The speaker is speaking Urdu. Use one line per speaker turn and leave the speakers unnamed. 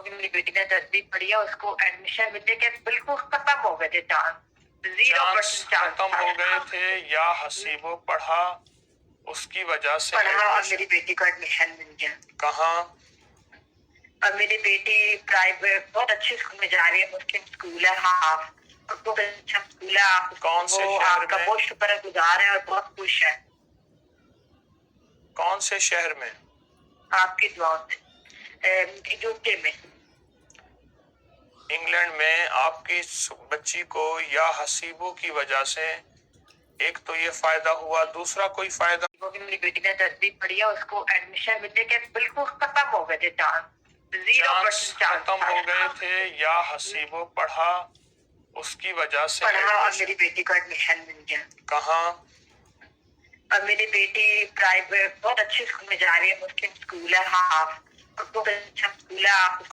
ابھی میری بیٹی نے 10ویں پڑھی ہے، اس کو ایڈمیشن ملنے کے بالکل ختم ہو گئے تھے چانس، 0% چانس
ختم ہو گئے تھے یا حسیبو پڑھا اس کی وجہ سے
پڑھا اور میری بیٹی کو ایڈمیشن مل گیا.
کہاں؟
اور میری بیٹی پرائیویٹ بہت اچھے اسکول میں جا رہی ہے، مسلم اسکول ہے. ہاں بہت اچھا اسکول ہے.
کون سے
وہ
شہر
آپ کا
میں؟
بہت شکر گزار ہے اور بہت خوش ہے
کون سے شہر میں؟
آپ کی دعاؤں سے. یوکے میں.
انگلینڈ میں آپ کی بچی کو یا حسیبو کی وجہ سے ایک تو یہ فائدہ ہوا، دوسرا کوئی فائدہ؟
کیونکہ میری بیٹی نے 10ویں پڑھی ہے، اس کو ایڈمیشن ملنے کے بالکل ختم ہو گئے تھے چانس، 0% چانس
ختم ہو گئے تھے یا حسیبو پڑھا اس کی وجہ سے
پڑھا اور میری بیٹی کو ایڈمیشن مل گیا.
کہاں؟
اور میری بیٹی پرائیویٹ بہت اچھے اسکول میں جا رہی ہے، مسلم اسکول ہے. ہاں بہت اچھا اسکول ہے. آپ